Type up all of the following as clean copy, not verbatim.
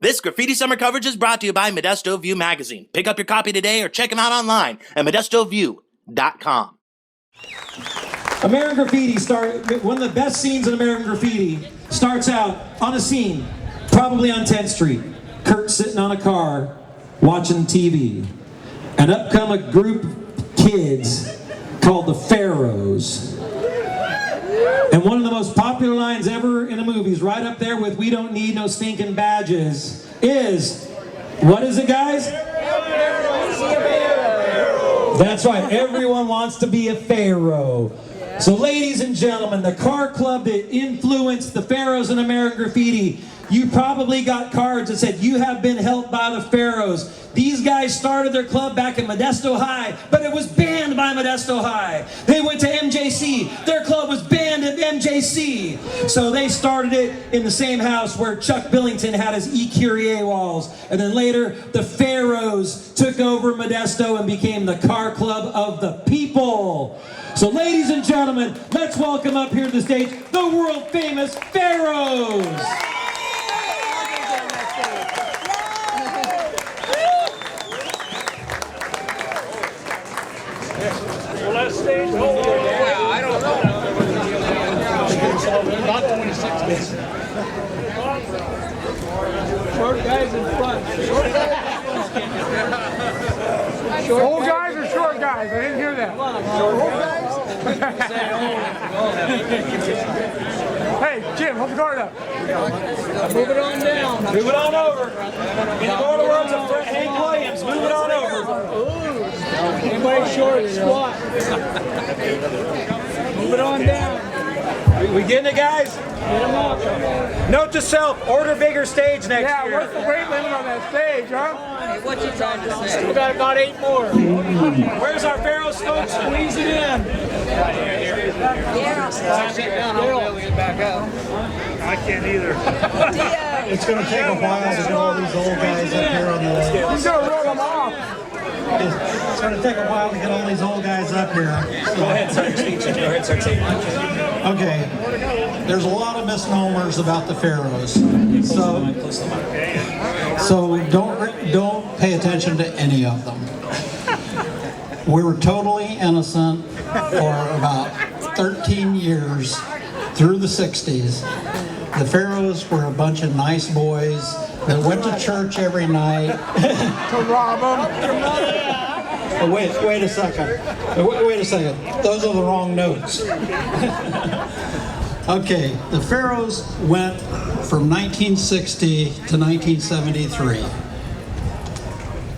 This graffiti summer coverage is brought to you by Modesto View magazine. Pick up your copy today or check them out online at modestoview.com. American Graffiti one of the best scenes in American Graffiti starts out on a scene, probably on 10th Street. Kurt's sitting on a car, watching TV. And up come a group of kids called the Pharaohs. And one of the most popular lines ever in a movie is right up there with "We don't need no stinking badges" is, what is it, guys? That's right, everyone wants to be a pharaoh. So ladies and gentlemen, the car club that influenced the Pharaohs in American Graffiti, you probably got cards that said, "You have been helped by the Pharaohs." These guys started their club back in Modesto High, but it was banned by Modesto High. They went to MJC. Their club was banned at MJC. So they started it in the same house where Chuck Billington had his E. Curie walls. And then later, the Pharaohs took over Modesto and became the car club of the people. So ladies and gentlemen, let's welcome up here to the stage the world famous Pharaohs. Well, that stage hold. Yeah, I don't know. Not 26. Short guys in front. Old guys or short guys? I didn't hear that. Old guys? Hey, Jim, hold the card up. Move it on down. Move it on over. In the mortal words of Hank Williams, move it on over. Anybody short, squat. Move it on down. We getting it, guys? Get them up. Note to self, order bigger stage next year. Yeah, what's the weight limit on that stage, huh? Hey, what you trying to say? We got about 8 more. Where's our Pharaohs, folks? Squeeze it in. I can't either. It's going to take a while to get all these old guys up here on the... He's going to roll them off. It's going to take a while to get all these old guys up here. Go ahead, start your speech. Go ahead, start saying. Okay, there's a lot of misnomers about the Pharaohs. So don't pay attention to any of them. We were totally innocent for about 13 years through the 60s. The Pharaohs were a bunch of nice boys that went to church every night. To rob them. Oh, wait a second. Wait a second. Those are the wrong notes. Okay, the Pharaohs went from 1960 to 1973.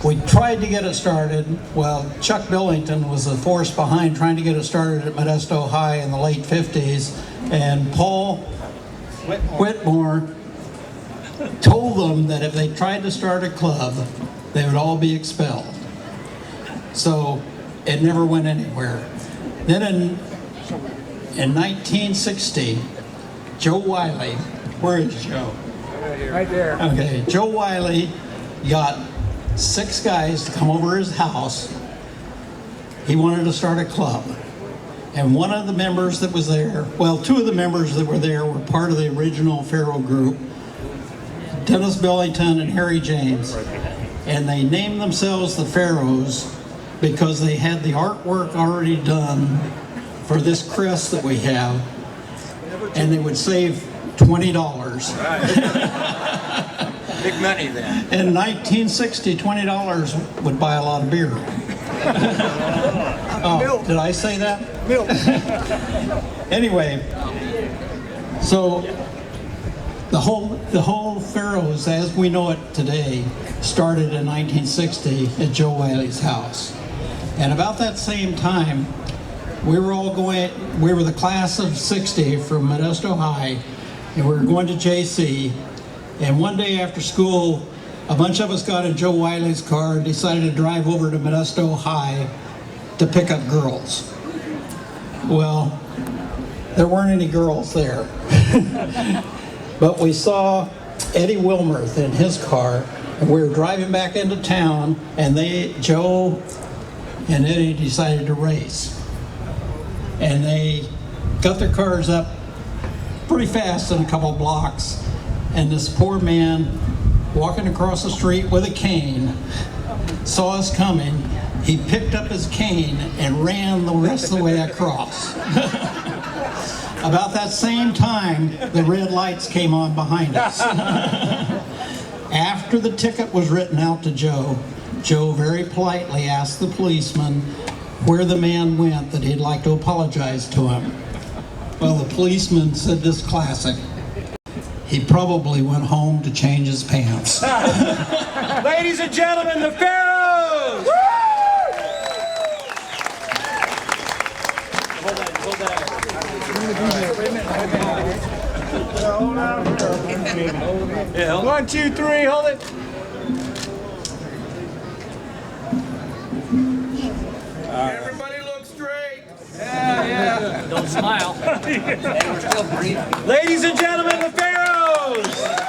We tried to get it started. Well, Chuck Billington was the force behind trying to get it started at Modesto High in the late 50s, and Paul Whitmore told them that if they tried to start a club, they would all be expelled. So it never went anywhere. Then in 1960, Joe Wiley, where is Joe? Right there. Okay, Joe Wiley got 6 guys to come over his house. He wanted to start a club. And one of the members that was there, well, 2 of the members that were there were part of the original Pharaoh group, Dennis Billington and Harry James. And they named themselves the Pharaohs because they had the artwork already done for this crest that we have, and they would save $20. Big money then. In 1960, $20 would buy a lot of beer. Oh, did I say that? Milk. Anyway, so the whole Pharaohs, as we know it today, started in 1960 at Joe Wiley's house. And about that same time, we were the class of 60 from Modesto High, and we were going to JC. And one day after school, a bunch of us got in Joe Wiley's car and decided to drive over to Modesto High to pick up girls. Well, there weren't any girls there. But we saw Eddie Wilmerth in his car, and we were driving back into town, and Joe and Eddie decided to race. And they got their cars up pretty fast in a couple blocks, and this poor man walking across the street with a cane, saw us coming. He picked up his cane and ran the rest of the way across. About that same time, the red lights came on behind us. After the ticket was written out to Joe, Joe very politely asked the policeman where the man went that he'd like to apologize to him. Well, the policeman said this classic: he probably went home to change his pants. Ladies and gentlemen, the Pharaohs! Yeah. 1, 2, 3, hold it. Everybody looks straight. Don't smile. Ladies and gentlemen, the Pharaohs!